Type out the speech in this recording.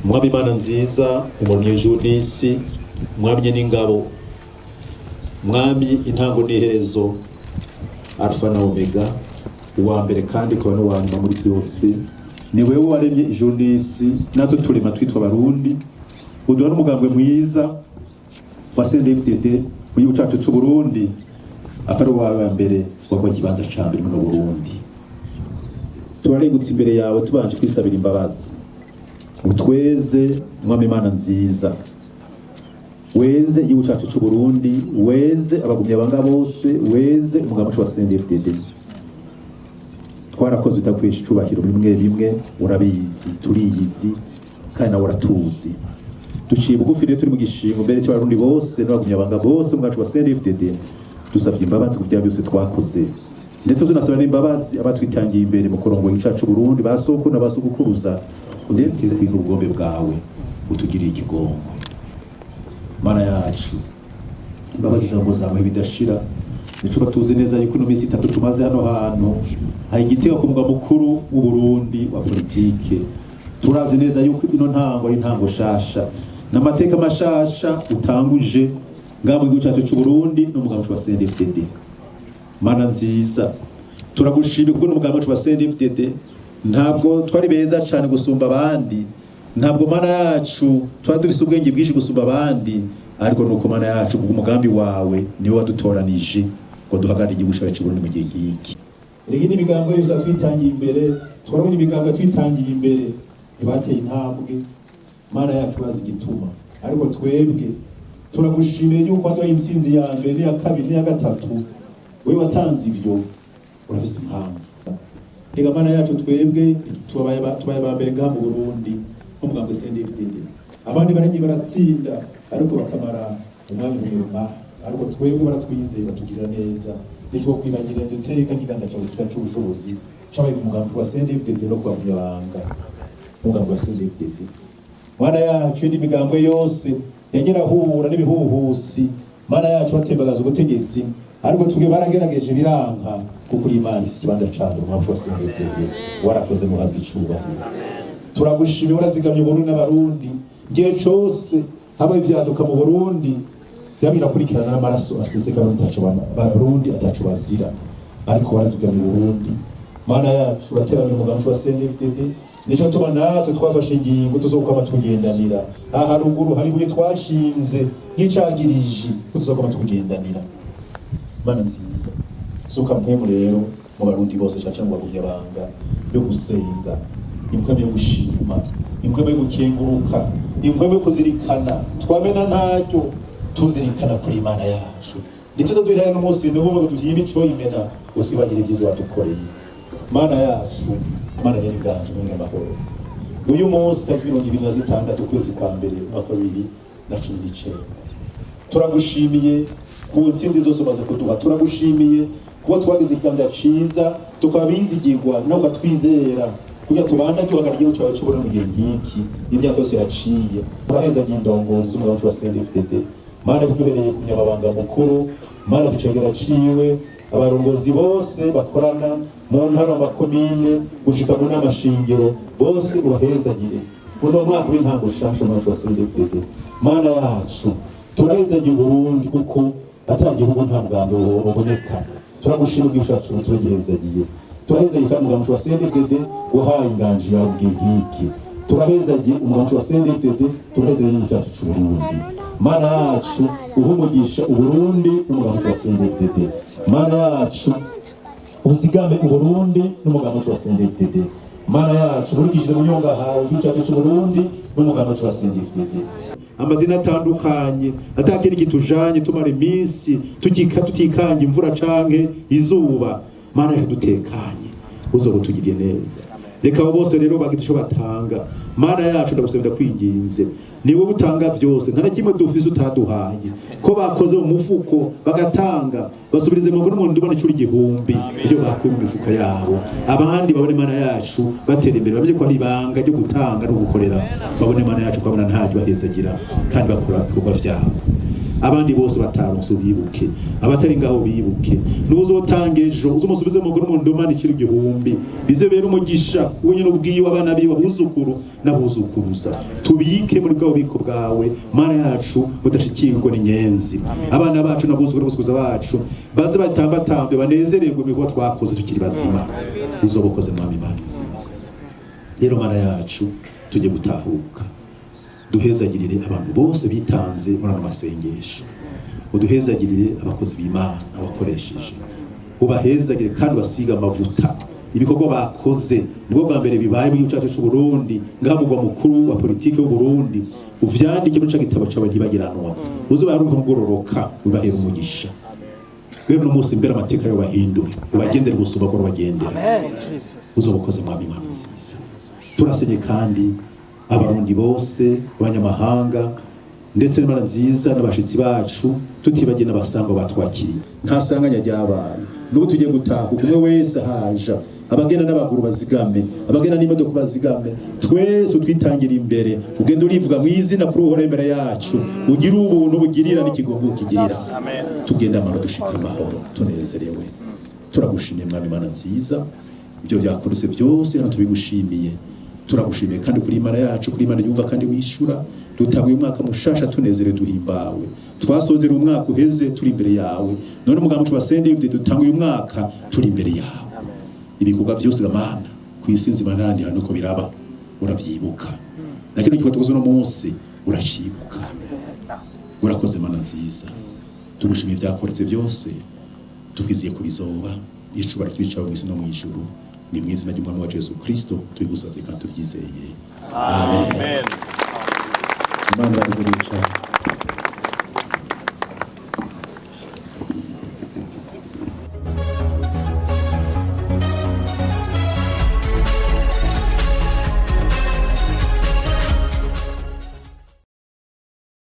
Mwami Imana nziza, umuremyi w'ijuru n'isi, mwami n'ingabo, mwami intango n'iherezo, Alpha na Omega, uwa mbere kandi ukaba n'uwa nyuma muri byose. Ni wewe waremye ijuru n'isi, natwe turema twitwa Abarundi. Uduha n'umugambwe mwiza wa CNDD-FDD mu gihugu cacu c'u Burundi, akari uwa mbere wagwa ikibanza ca mbere mu Burundi. Turarengutse imbere yawe tubanje kwisabira imbabazi. Utweze mwami Imana nziza, weze igihugu cacu c'u Burundi, weze abagumya banga bose, weze umugambi wa CNDD-FDD. Twarakoze utakwesha icubahiro bimwe bimwe, urabizi, turiyizi kandi nawe uratuzi. Duciye bugufi rero turi mu gishingo mbere cy'Abarundi bose n'abagumya banga bose umwacu wa CNDD-FDD, dusabye imbabazi ku byaha byose twakoze, ndetse tunasaba n'imbabazi abatwitangiye imbere mu kurongora igihugu cacu Burundi, basoko n'abasukuruza, ndetse kwintu ubwombe bwawe utugiriye ikigongo. Mana yacu, imbabazi zawe bidashira. Nico batuzi neza yuko no misi 3 tumaze hano hantu hari igitego ku mugabo mukuru w'u Burundi wa politike. Turazi neza yuko ino ntango ari ntango shasha n'amateka mashasha utanguje ngabo igihugu cyacu cy'u Burundi n'umugabo wa CNDD-FDD. Mana nziza, turagushimira kubwo n'umugabo wa CNDD-FDD. Ntabwo twari beza cyane gusumba abandi, ntabwo mana yacu twari dufise ubwenge bwinshi gusumba abandi, ariko nuko mana yacu umugambi wawe niwe wadutoranije ngo duhagarare igihugu cyacu cy'u Burundi mu gihe giki. Rege n'imigambo yose twitangiye imbere, twarabonye imigambo twitangiye imbere ibateye intambwe, mana yacu bazi igituma. Ariko twebwe turagushimiye yuko watwaye intsinzi ya mbere n'iya kabiri n'iya gatatu, wewe watanze ibyo, urafise impamvu. Rega mana yacu twebwe tubaye ba mbere ngaha mu Burundi umugambi CNDD-FDD. Abandi barenge baratsinda ariko bakamara umwanya umwe, ariko twebwe baratwizeye batugirira neza. Nitwo kwibagira duteka n'iganda cyawe cy'ubushobozi cyabaye umugambi wa CNDD-FDD no kwa Munyabanga. Umugambi wa CNDD-FDD, mana yacu n'imigambo yose yagera hura n'ibihuhusi, mana yacu batembagaza ubutegetsi, ariko twebwe baragerageje biranka kuko Imana ikibanza cyane umugambi wa CNDD-FDD warakoze mu habwa icubahiro. Turagushimira warazigamye Burundi n'Abarundi igihe cyose haba ivyaduka mu Burundi byabirakurikirana n'amaraso aseseka Barundi ataco bazira, ariko warazigamye Burundi. Mana yacu urateramira umugambi wa CNDD-FDD, nico tuma natwe twafashe ingingo tuzokama tugendanira. Aha haruguru hari buye twashinze nk'icagiriji tuzokama tugendanira. Mana nziza, suka mpemu rero mu Barundi bose cyangwa mu bagumya banga yo gusenga, impweme yo gushima, impweme yo gukenguruka, impweme yo kuzirikana, twamena ntacyo tuzirikana kuri Imana yacu. Nituza duhirana n'umunsi n'ubwo duhima ico imena utwibagire ibyiza wadukoreye. Mana yacu, Mana y'inganje n'amahoro. Uyu munsi tariki 26 kwezi kwa mbere mwaka 2019, turagushimiye ku ntsinzi zose umaze kuduha. Turagushimiye kuba twagize ikiganza ciza, tukabizigirwa no batwizera kugira tubanda duhagarara igihugu cyawe cy'u Burundi mu gihe nk'iki. Imyaka yose yaciye uraheza y'indongozi z'umugambi wa CNDD-FDD. Mana tubereye kunyamabanga mukuru, Mana tucegera ciwe abarongozi bose bakorana mu ntara makomine gushika mu n'amashingiro bose urahezagire uno mwaka w'intango shasha mu wa CNDD-FDD. Mana yacu turahezagiye Burundi kuko atagihugu nta mugambi uboneka. Turagushima ubwishacu turagihezagiye, turahezagiye kandi umugambi wa CNDD-FDD wahaye inganje yawe bw'iki. Turahezagiye umugambi wa CNDD-FDD, turahezagiye n'icyacu cy'u Burundi. Mana yacu uhumugisha Uburundi n'umugambi wa CNDD-FDD. Mana yacu uzigame Uburundi n'umugambi wa CNDD-FDD. Mana yacu urikije mu nyonga hawe y'icyacu cy'u Burundi n'umugambi wa CNDD-FDD. Amadini atandukanye atakiri kitujanye tumara iminsi tutikanye imvura canke izuba, Mana yadutekanye uzobutugiriye neza. Reka bose rero bagize ico batanga, Mana yacu ndagusabira kwinginze, niwe butanga byose, nta kimwe dufise utaduhaye. Ko bakoze mu mufuko bagatanga basubirize mu n'umuntu ubona icuri igihumbi ibyo bakuye mu mifuka yabo, abandi babone Mana yacu batera imbere, bamenye ko ari ibanga ryo gutanga no gukorera, babone Mana yacu kwabona ntacyo bahezagira kandi bakora ibikorwa vyabo. abandi bose bataronse bibuke, abatari ngaho bibuke, n'uzotanga ejo uzomusubize mu ngoro mu ndomani kiri igihumbi, bize bera umugisha wenye n'ubwiyo abana biwe abuzukuru n'abuzukuruza, tubike muri bwa bubiko bwawe mana yacu budashikirwa n'inyenzi, abana bacu n'abuzukuru n'abuzukuruza bacu baze batambatambe banezererwe mu bikorwa twakoze tukiri bazima, uzobokoze mwami Imana nziza. Rero mana yacu tujye gutahuka, duhezagirire abantu bose bitanze muri amasengesho, uduhezagirire abakozi b'Imana abakoresheje, ubahezagire kandi basiga amavuta ibikorwa bakoze nibwo bwa mbere bibaye mu gihugu cyacu cy'u Burundi, ngamugwa mukuru wa politike y'u Burundi, uvyandike mu gitabo cy'abagiranwa, uzobaruka kugororoka, ubahera umugisha. Rero n'umunsi mbere amateka yo bahindure, ubagendere gusumba ko bagendera, uzobokoze mwami Imana nziza. Turasenye kandi abarundi bose, abanyamahanga ndetse n'Imana nziza n'abashitsi bacu, tutibagiye n'abasangwa batwakiriye. Nta sanganya ry'abantu n'ubu tugiye gutaha, umwe wese haja, abagenda n'abaguru bazigame, abagenda n'imodoka bazigame, twese twitangira imbere, ugenda urivuga mu izina kuri uhora imbere yacu, ugira ubuntu bugirira n'ikigovu kigirira, tugenda amaro dushika amahoro tunezerewe. Turagushimiye mwami Imana nziza, ibyo byakoretse byose hano tubigushimiye, turagushimiye kandi kuri Imana yacu, kuri Imana yumva kandi wishura. Dutaguye umwaka mushasha tunezerewe duhimbawe, twasozera umwaka uheze turi imbere yawe, none umugambi wacu basende dutanguye umwaka turi imbere yawe. Ibikorwa byose Mana kwisinzi manandi hano ko biraba urabyibuka, nakino kiko tuguze no munsi uracibuka. Urakoze Mana nziza, tugushimiye byakoretse byose, tukiziye kubizoba icubara kibicawe mu isi no mu ijuru, ni mu izina ry'umwami wa Yesu Kristo tubigusabye kandi tubyizeye. Amen. Imana ibaze bicara.